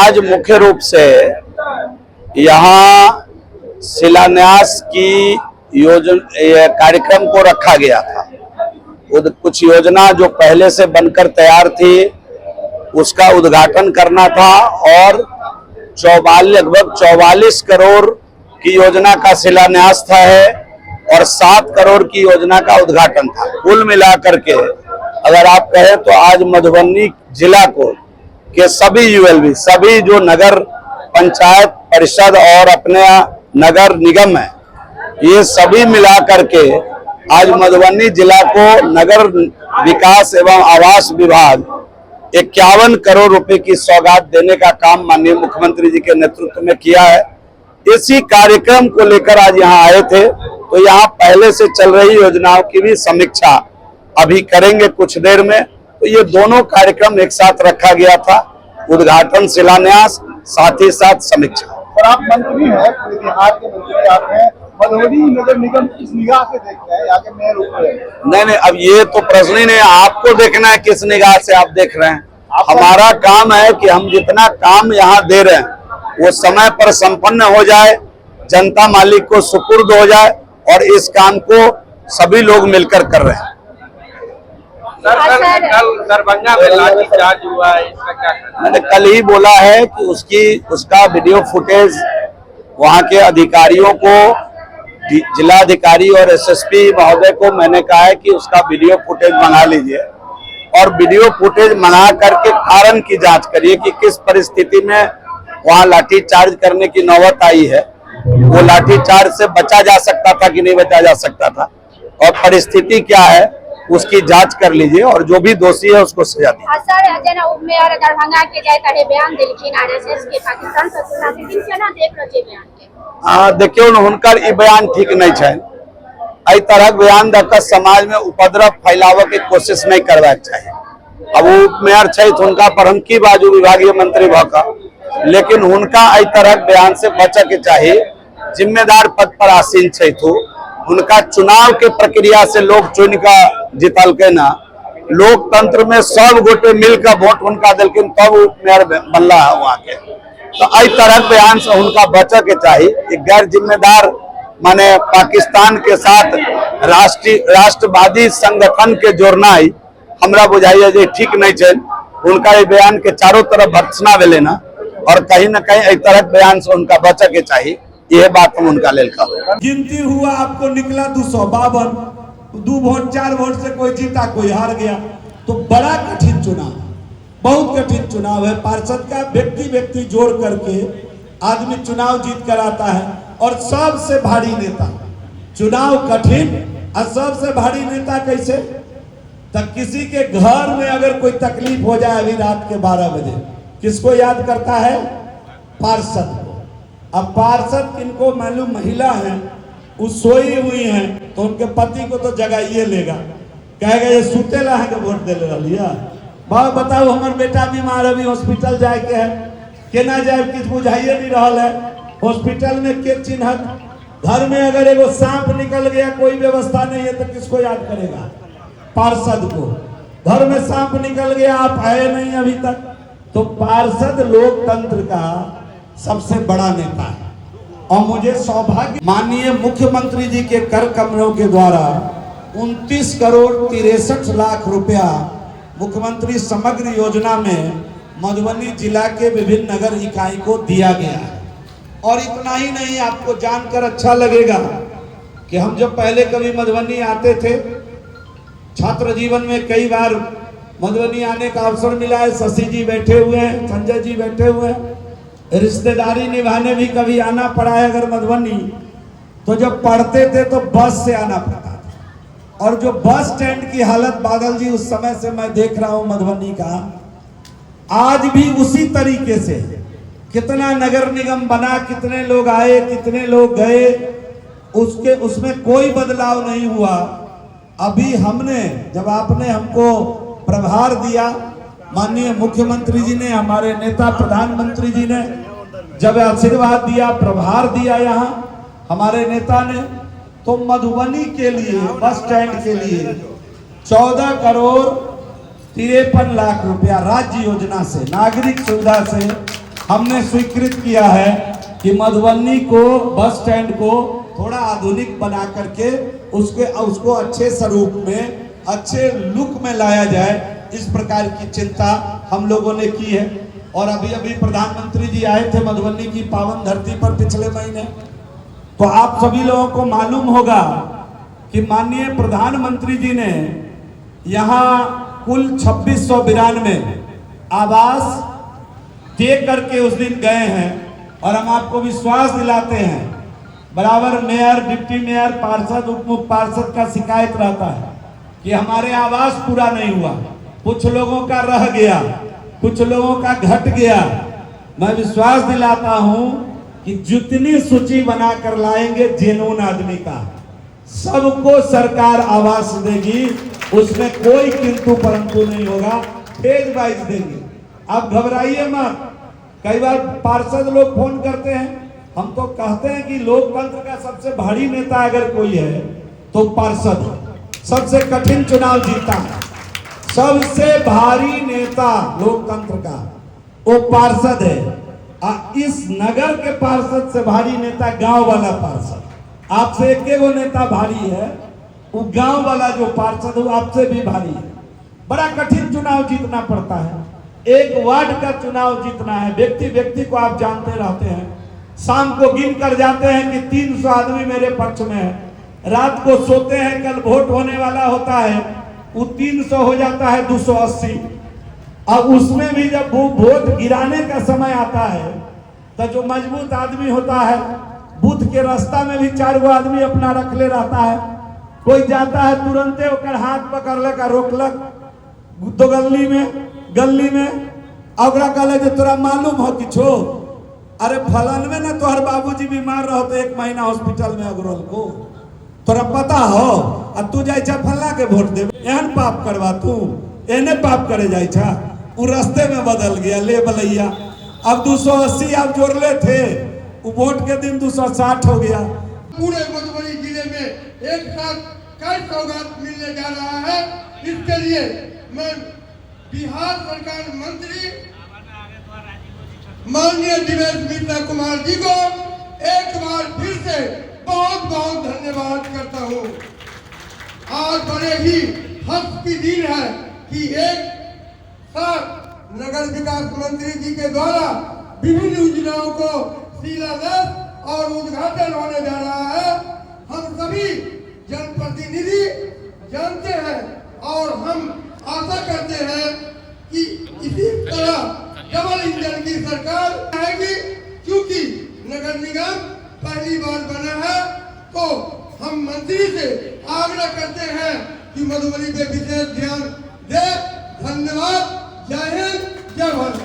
आज मुख्य रूप से यहाँ शिलान्यास की कार्यक्रम को रखा गया था। कुछ योजना जो पहले से बनकर तैयार थी उसका उद्घाटन करना था और लगभग 44 करोड़ की योजना का शिलान्यास था और 7 करोड़ की योजना का उद्घाटन था। कुल मिलाकर के अगर आप कहें तो आज मधुबनी जिला को के सभी यूएलबी, सभी जो नगर पंचायत परिषद और अपने नगर निगम है, ये सभी मिलाकर के आज मधुबनी जिला को नगर विकास एवं आवास विभाग 51 करोड़ रुपए की सौगात देने का काम माननीय मुख्यमंत्री जी के नेतृत्व में किया है। इसी कार्यक्रम को लेकर आज यहाँ आए थे, तो यहाँ पहले से चल रही योजनाओं की भी समीक्षा अभी करेंगे कुछ देर में। तो ये दोनों कार्यक्रम एक साथ रखा गया था, उद्घाटन, शिलान्यास, साथ ही साथ समीक्षा। और आप मंत्री हैं, बिहार के मंत्री आप हैं, मधुबनी नगर निगम किस निगाह से देखते हैं, यहाँ के मेयर ऊपर? नहीं, अब ये तो प्रश्न ही नहीं, आपको देखना है किस निगाह से आप देख रहे हैं। हमारा काम है कि हम जितना काम यहाँ दे रहे हैं वो समय पर संपन्न हो जाए, जनता मालिक को सुपुर्द हो जाए, और इस काम को सभी लोग मिलकर कर रहे हैं। कल दरभंगा में लाठीचार्ज हुआ है, इसका क्या कहना? मैंने कल ही बोला है कि उसका वीडियो फुटेज वहाँ के अधिकारियों को, जिलाधिकारी और एसएसपी महोदय को मैंने कहा है कि उसका वीडियो फुटेज मंगा लीजिए और वीडियो फुटेज मंगा करके कारण की जांच करिए कि किस परिस्थिति में वहाँ लाठीचार्ज करने की नौबत आई है। वो लाठीचार्ज से बचा जा सकता था कि नहीं बचा जा सकता था, और परिस्थिति क्या है उसकी जांच कर लीजिए और जो भी दोषी है उसको सजा दीजिए। सर, जेना उपमेयर दरभंगा के जाय करे बयान देलखिन आरएसएस के पाकिस्तान से तुलना से केना देख रहल छै बयान के? देखियो न, हुनकर ई बयान ठीक नहीं छै। एहि तरह बयान दऽ कऽ समाज में उपद्रव फैलावे के कोशिश नहीं करबाक चाहिए। अब वो उपमेयर छै तो उनका पर हम की बाजू विभागीय मंत्री भऽ कऽ, लेकिन हुनका एहि तरह बयान से बचऽ के चाहिए। जिम्मेदार पद पर आसीन छै तो उनका चुनाव के प्रक्रिया से लोग चुन कर जितलके ना, लोकतंत्र में सब गोटे मिलकर वोट उनका दिलखिन तब उपमेयर बनला है वहाँ के। तो एहि तरह बयान से उनका बचे के चाहिए। गैर जिम्मेदार माने पाकिस्तान के साथ राष्ट्रवादी संगठन के जोड़ना ही हमरा बुझाइए जे ठीक नहीं है। उनका ये बयान के चारों तरफ भर्त्सना भेले ना, और कहीं न कहीं एहि तरह बयान से उनका बचे के चाहिए। यह बात हम उनका लेल कहब। गिनती हुआ, आपको निकला 252, 2 वोट 4 वोट से कोई जीता कोई हार गया। तो बड़ा कठिन चुनाव, बहुत कठिन चुनाव है। पार्षद का व्यक्ति जोड़ करके आदमी चुनाव जीत कर आता है, और सबसे भारी नेता। चुनाव कठिन और सबसे भारी नेता कैसे? तक किसी के घर में अगर कोई तकलीफ हो जाए अभी रात के 12 बजे, किसको याद करता है? पार्षद को। अब पार्षद किनको मालूम महिला है, वो सोई हुई हैं, तो उनके पति को तो जगाइए लेगा, कहेगा ये सुतेला है कि वोट दे लिया। बाबा बताओ, हमारे बेटा बीमार अभी हॉस्पिटल जाए के है, केना जाए किस बुझाइए नहीं रहा है। हॉस्पिटल में के चिन्हत, घर में अगर एगो सांप निकल गया, कोई व्यवस्था नहीं है, तो किसको याद करेगा? पार्षद को। घर में सांप निकल गया, आप आए नहीं अभी तक, तो पार्षद लोकतंत्र का सबसे बड़ा नेता है। और मुझे सौभाग्य, माननीय मुख्यमंत्री जी के कर कमलों के द्वारा 29 करोड़ 63 लाख रुपया मुख्यमंत्री समग्र योजना में मधुबनी जिला के विभिन्न नगर इकाई को दिया गया है। और इतना ही नहीं, आपको जानकर अच्छा लगेगा कि हम जब पहले कभी मधुबनी आते थे, छात्र जीवन में कई बार मधुबनी आने का अवसर मिला है। शशि जी बैठे हुए हैं, संजय जी बैठे हुए हैं, रिश्तेदारी निभाने भी कभी आना पड़ा है अगर मधुबनी। तो जब पढ़ते थे तो बस से आना पड़ता था, और जो बस स्टैंड की हालत बादल जी उस समय से मैं देख रहा हूं मधुबनी का, आज भी उसी तरीके से। कितना नगर निगम बना, कितने लोग आए, कितने लोग गए, उसमें कोई बदलाव नहीं हुआ। अभी हमने, जब आपने हमको प्रभार दिया, माननीय मुख्यमंत्री जी ने, हमारे नेता प्रधानमंत्री जी ने जब आशीर्वाद दिया, प्रभार दिया यहाँ हमारे नेता ने, तो मधुबनी के लिए बस स्टैंड के लिए 14 करोड़ 53 लाख रुपया राज्य योजना से, नागरिक सुविधा से हमने स्वीकृत किया है कि मधुबनी को बस स्टैंड को थोड़ा आधुनिक बना करके उसको अच्छे स्वरूप में, अच्छे लुक में लाया जाए, इस प्रकार की चिंता हम लोगों ने की है। और अभी अभी प्रधानमंत्री जी आए थे मधुबनी की पावन धरती पर पिछले महीने, तो आप सभी लोगों को मालूम होगा कि माननीय प्रधानमंत्री जी ने यहाँ कुल 2692 आवास दे करके उस दिन गए हैं। और हम आपको विश्वास दिलाते हैं, बराबर मेयर, डिप्टी मेयर, पार्षद, उप पार्षद का शिकायत रहता है कि हमारे आवास पूरा नहीं हुआ, कुछ लोगों का रह गया, कुछ लोगों का घट गया। मैं विश्वास दिलाता हूं कि जितनी सूची बना कर लाएंगे जेन्युइन आदमी का, सबको सरकार आवास देगी, उसमें कोई किंतु परंतु नहीं होगा, फेज वाइज देंगे। आप घबराइए मत। कई बार पार्षद लोग फोन करते हैं, हम तो कहते हैं कि लोकतंत्र का सबसे भारी नेता अगर कोई है तो पार्षद है। सबसे कठिन चुनाव जीता है, सबसे भारी नेता लोकतंत्र का वो पार्षद है। इस नगर के पार्षद से भारी नेता गांव वाला पार्षद। आपसे एक वो नेता भारी है, वो गांव वाला जो पार्षद वो आपसे भी भारी है। बड़ा कठिन चुनाव जीतना पड़ता है, एक वार्ड का चुनाव जीतना है। व्यक्ति व्यक्ति को आप जानते रहते हैं, शाम को गिन कर जाते हैं कि 300 आदमी मेरे पक्ष में है, रात को सोते हैं कल वोट होने वाला होता है, वो 300 हो जाता है 280। और उसमें भी जब वो वोट गिराने का समय आता है तो जो मजबूत आदमी होता है बूथ के रास्ता में भी 4 गो आदमी अपना रखले रहता है। कोई जाता है तुरंते ओकर हाथ पकड़ लेकर रोकलक तो गली में और कहले जो तोरा मालूम हो कि छो, अरे फलन में ना तोहर बाबूजी बीमार रहो तो 1 महीना हॉस्पिटल में अगरल को, तोरा पता हो, और तू जाए फल्ला के वोट दे, एहन पाप करवा, तू एने पाप करे जाए, वो रास्ते में बदल गया ले बलैया। अब 280 आप जोड़ले थे, वो वोट के दिन 260 हो गया। पूरे मधुबनी जिले में एक साथ कई सौगात मिलने जा रहा है। इसके लिए मैं बिहार सरकार मंत्री माननीय दिवेश मिश्रा कुमार जी को एक बार फिर से बहुत बहुत धन्यवाद करता हूँ। आज बड़े ही हर्ष की दिन है कि एक साथ नगर विकास मंत्री जी के द्वारा विभिन्न योजनाओं को शिलान्यास और उद्घाटन होने जा रहा है। हम सभी जनप्रतिनिधि जानते हैं और हम आशा करते हैं कि इसी तरह डबल इंजन की सरकार आएगी, क्योंकि नगर निगम पहली बार बना है। तो हम मंत्री से आग्रह करते हैं कि मधुबनी पे विशेष ध्यान दे। धन्यवाद। जय हिंद, जय भारत।